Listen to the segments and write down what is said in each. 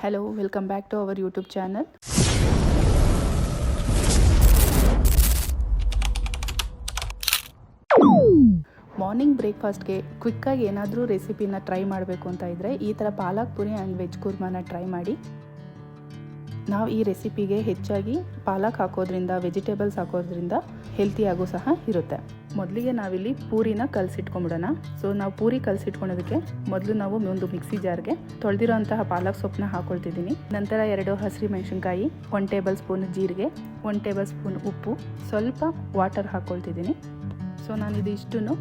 Hello, welcome back to our YouTube channel. Morning ಬ್ರೇಕ್ಫಾಸ್ಟ್ಗೆ ಕ್ವಿಕ್ಕಾಗಿ ಏನಾದರೂ ರೆಸಿಪಿನ ಟ್ರೈ ಮಾಡಬೇಕು ಅಂತ ಇದ್ದರೆ ಈ ಥರ ಪಾಲಕ್ ಪುರಿ ಆ್ಯಂಡ್ ವೆಜ್ ಕುರ್ಮಾನ ಟ್ರೈ ಮಾಡಿ. ನಾವು ಈ ರೆಸಿಪಿಗೆ ಹೆಚ್ಚಾಗಿ ಪಾಲಕ್ ಹಾಕೋದ್ರಿಂದ, ವೆಜಿಟೇಬಲ್ಸ್ ಹಾಕೋದ್ರಿಂದ ಹೆಲ್ತಿಯಾಗೂ ಸಹ ಇರುತ್ತೆ. ಮೊದಲಿಗೆ ನಾವಿಲ್ಲಿ ಪೂರಿನ ಕಲಸಿಟ್ಕೊಂಡ್ಬಿಡೋಣ. ಸೊ ನಾವು ಪೂರಿ ಕಲಸಿಟ್ಕೊಳೋದಕ್ಕೆ ಮೊದಲು ನಾವು ಒಂದು ಮಿಕ್ಸಿ ಜಾರ್ಗೆ ತೊಳೆದಿರೋಂತಹ ಪಾಲಕ್ ಸೊಪ್ಪನ್ನ ಹಾಕೊಳ್ತಿದ್ದೀನಿ. ನಂತರ 2 ಹಸಿರು ಮೆಣಸಿನ್ಕಾಯಿ, 1 ಟೇಬಲ್ ಸ್ಪೂನ್ ಜೀರಿಗೆ, 1 ಟೇಬಲ್ ಸ್ಪೂನ್ ಉಪ್ಪು, ಸ್ವಲ್ಪ ವಾಟರ್ ಹಾಕ್ಕೊಳ್ತಿದ್ದೀನಿ. ಸೊ ನಾನು ಇದಿಷ್ಟನ್ನು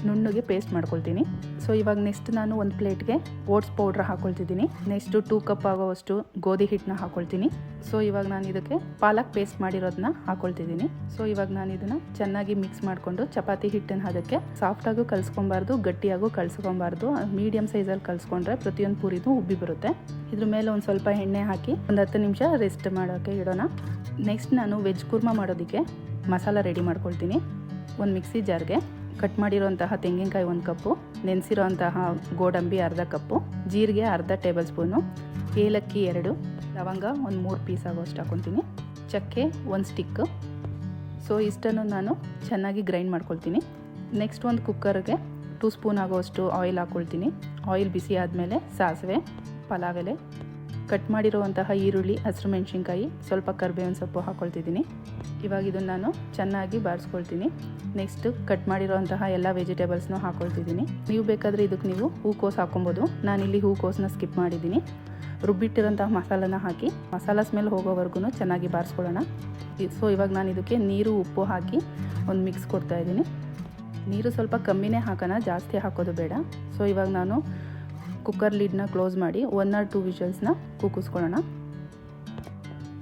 ನುಣ್ಣಗೆ ಪೇಸ್ಟ್ ಮಾಡ್ಕೊಳ್ತೀನಿ. ಸೊ ಇವಾಗ ನೆಕ್ಸ್ಟ್ ನಾನು ಒಂದು ಪ್ಲೇಟ್ಗೆ ಓಟ್ಸ್ ಪೌಡ್ರ್ ಹಾಕ್ಕೊಳ್ತಿದ್ದೀನಿ. ನೆಕ್ಸ್ಟು 2 ಕಪ್ ಆಗೋವಷ್ಟು ಗೋಧಿ ಹಿಟ್ಟನ್ನ ಹಾಕ್ಕೊಳ್ತೀನಿ. ಸೊ ಇವಾಗ ನಾನು ಇದಕ್ಕೆ ಪಾಲಕ್ ಪೇಸ್ಟ್ ಮಾಡಿರೋದನ್ನ ಹಾಕ್ಕೊಳ್ತಿದ್ದೀನಿ. ಸೊ ಇವಾಗ ನಾನು ಇದನ್ನು ಚೆನ್ನಾಗಿ ಮಿಕ್ಸ್ ಮಾಡಿಕೊಂಡು ಚಪಾತಿ ಹಿಟ್ಟನ್ನು ಅದಕ್ಕೆ ಸಾಫ್ಟಾಗೂ ಕಲಿಸ್ಕೊಬಾರ್ದು, ಗಟ್ಟಿಯಾಗೂ ಕಲಿಸ್ಕೊಬಾರ್ದು. ಮೀಡಿಯಮ್ ಸೈಜಲ್ಲಿ ಕಲಿಸ್ಕೊಂಡ್ರೆ ಪ್ರತಿಯೊಂದು ಪೂರಿದು ಉಬ್ಬಿ ಬರುತ್ತೆ. ಇದ್ರ ಮೇಲೆ ಒಂದು ಸ್ವಲ್ಪ ಎಣ್ಣೆ ಹಾಕಿ ಒಂದು 10 ನಿಮಿಷ ರೆಸ್ಟ್ ಮಾಡೋಕ್ಕೆ ಇಡೋಣ. ನೆಕ್ಸ್ಟ್ ನಾನು ವೆಜ್ ಕುರ್ಮಾ ಮಾಡೋದಕ್ಕೆ ಮಸಾಲ ರೆಡಿ ಮಾಡ್ಕೊಳ್ತೀನಿ. ಒಂದು ಮಿಕ್ಸಿ ಜಾರ್ಗೆ ಕಟ್ ಮಾಡಿರೋಂತಹ ತೆಂಗಿನಕಾಯಿ 1 ಕಪ್ಪು, ನೆನೆಸಿರೋಂತಹ ಗೋಡಂಬಿ ಅರ್ಧ ಕಪ್ಪು, ಜೀರಿಗೆ ಅರ್ಧ ಟೇಬಲ್ ಸ್ಪೂನು, ಏಲಕ್ಕಿ 2, ಲವಂಗ ಒಂದು 3 ಪೀಸ್ ಆಗೋಷ್ಟು ಹಾಕ್ಕೊತೀನಿ, ಚಕ್ಕೆ 1 ಸ್ಟಿಕ್. ಸೊ ಇಷ್ಟನ್ನು ನಾನು ಚೆನ್ನಾಗಿ ಗ್ರೈಂಡ್ ಮಾಡ್ಕೊಳ್ತೀನಿ. ನೆಕ್ಸ್ಟ್ ಒಂದು ಕುಕ್ಕರ್ಗೆ 2 ಸ್ಪೂನ್ ಆಗೋಷ್ಟು ಆಯಿಲ್ ಹಾಕ್ಕೊಳ್ತೀನಿ. ಆಯಿಲ್ ಬಿಸಿ ಆದಮೇಲೆ ಸಾಸಿವೆ, ಪಲಾವ್ ಎಲೆ, ಕಟ್ ಮಾಡಿರುವಂತಹ ಈರುಳ್ಳಿ, ಹಸಿರು ಮೆಣಸಿನ್ಕಾಯಿ, ಸ್ವಲ್ಪ ಕರಿಬೇವಿನ ಸೊಪ್ಪು ಹಾಕ್ಕೊಳ್ತಿದ್ದೀನಿ. ಇವಾಗ ಇದನ್ನು ನಾನು ಚೆನ್ನಾಗಿ ಬಾರಿಸ್ಕೊಳ್ತೀನಿ. ನೆಕ್ಸ್ಟು ಕಟ್ ಮಾಡಿರೋಂತಹ ಎಲ್ಲ ವೆಜಿಟೇಬಲ್ಸ್ನೂ ಹಾಕ್ಕೊಳ್ತಿದ್ದೀನಿ. ನೀವು ಬೇಕಾದರೆ ಇದಕ್ಕೆ ನೀವು ಹೂಕೋಸು ಹಾಕ್ಕೊಬೋದು. ನಾನಿಲ್ಲಿ ಹೂಕೋಸನ್ನ ಸ್ಕಿಪ್ ಮಾಡಿದ್ದೀನಿ. ರುಬ್ಬಿಟ್ಟಿರೋಂತಹ ಮಸಾಲನ ಹಾಕಿ ಮಸಾಲ ಸ್ಮೆಲ್ ಹೋಗೋವರೆಗೂ ಚೆನ್ನಾಗಿ ಬಾರಿಸ್ಕೊಳ್ಳೋಣ. ಸೊ ಇವಾಗ ನಾನು ಇದಕ್ಕೆ ನೀರು, ಉಪ್ಪು ಹಾಕಿ ಒಂದು ಮಿಕ್ಸ್ ಕೊಡ್ತಾಯಿದ್ದೀನಿ. ನೀರು ಸ್ವಲ್ಪ ಕಮ್ಮಿನೇ ಹಾಕೋಣ, ಜಾಸ್ತಿ ಹಾಕೋದು ಬೇಡ. ಸೊ ಇವಾಗ ನಾನು ಕುಕ್ಕರ್ ಲಿಡ್ನ ಕ್ಲೋಸ್ ಮಾಡಿ 1 or 2 ವಿಷಲ್ಸ್ನ ಕೂಗಿಸ್ಕೊಳ್ಳೋಣ.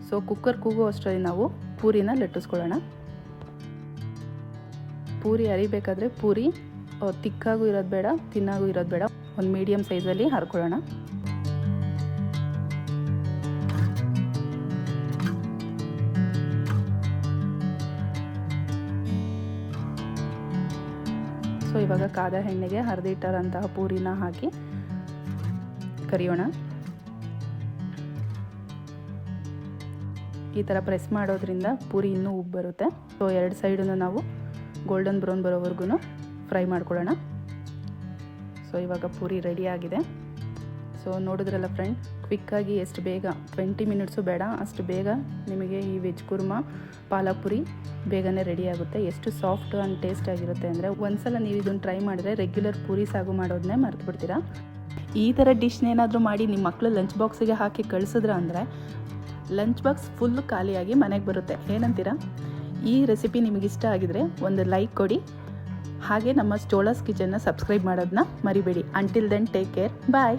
ಸೊ ಕುಕ್ಕರ್ ಕೂಗೋ ಅಷ್ಟರಲ್ಲಿ ನಾವು ಪೂರಿನ ಲಟ್ಟಿಸ್ಕೊಳ್ಳೋಣ. ಪೂರಿ ಅರಿಬೇಕಾದ್ರೆ ಪೂರಿ ತಿಕ್ಕಾಗೂ ಇರೋದು ಬೇಡ, ತಿನ್ನಾಗೂ ಇರೋದು ಬೇಡ, ಒಂದು ಮೀಡಿಯಮ್ ಸೈಜಲ್ಲಿ ಹರ್ಕೊಳ್ಳೋಣ. ಸೊ ಇವಾಗ ಕಾದ ಎಣ್ಣೆಗೆ ಹರಿದಿಟ್ಟರಂತಹ ಪೂರಿನ ಹಾಕಿ ಕರಿಯೋಣ. ಈ ಥರ ಪ್ರೆಸ್ ಮಾಡೋದ್ರಿಂದ ಪೂರಿ ಇನ್ನೂ ಉಬ್ಬು ಬರುತ್ತೆ. ಸೊ 2 ಸೈಡನ್ನು ನಾವು ಗೋಲ್ಡನ್ ಬ್ರೌನ್ ಬರೋವರೆಗೂ ಫ್ರೈ ಮಾಡ್ಕೊಳ್ಳೋಣ. ಸೊ ಇವಾಗ ಪೂರಿ ರೆಡಿ ಆಗಿದೆ. ಸೊ ನೋಡಿದ್ರಲ್ಲ ಫ್ರೆಂಡ್, ಕ್ವಿಕ್ಕಾಗಿ ಎಷ್ಟು ಬೇಗ 20 ಮಿನಿಟ್ಸು ಬೇಡ, ಅಷ್ಟು ಬೇಗ ನಿಮಗೆ ಈ ವೆಜ್ ಕುರ್ಮಾ ಪಾಲಕ್ ಪುರಿ ಬೇಗನೆ ರೆಡಿ ಆಗುತ್ತೆ. ಎಷ್ಟು ಸಾಫ್ಟ್ ಆ್ಯಂಡ್ ಟೇಸ್ಟ್ ಆಗಿರುತ್ತೆ ಅಂದರೆ ಒಂದ್ಸಲ ನೀವು ಇದನ್ನು ಟ್ರೈ ಮಾಡಿದ್ರೆ ರೆಗ್ಯುಲರ್ ಪೂರಿ ಸಾಗು ಮಾಡೋದನ್ನೇ ಮರ್ತು ಬಿಡ್ತೀರಾ. ಈ ಥರ ಡಿಶ್ನ ಏನಾದರೂ ಮಾಡಿ ನಿಮ್ಮ ಮಕ್ಕಳು ಲಂಚ್ ಬಾಕ್ಸಿಗೆ ಹಾಕಿ ಕಳಿಸಿದ್ರ ಅಂದರೆ ಲಂಚ್ ಬಾಕ್ಸ್ ಫುಲ್ಲು ಖಾಲಿಯಾಗಿ ಮನೆಗೆ ಬರುತ್ತೆ. ಏನಂತೀರಾ? ಈ ರೆಸಿಪಿ ನಿಮಗಿಷ್ಟ ಆಗಿದರೆ ಒಂದು ಲೈಕ್ ಕೊಡಿ. ಹಾಗೆ ನಮ್ಮ ಸ್ಟೋಲಾಸ್ ಕಿಚನ್ನ ಸಬ್ಸ್ಕ್ರೈಬ್ ಮಾಡೋದನ್ನ ಮರಿಬೇಡಿ. ಅಂಟಿಲ್ ದೆನ್ ಟೇಕ್ ಕೇರ್, ಬಾಯ್.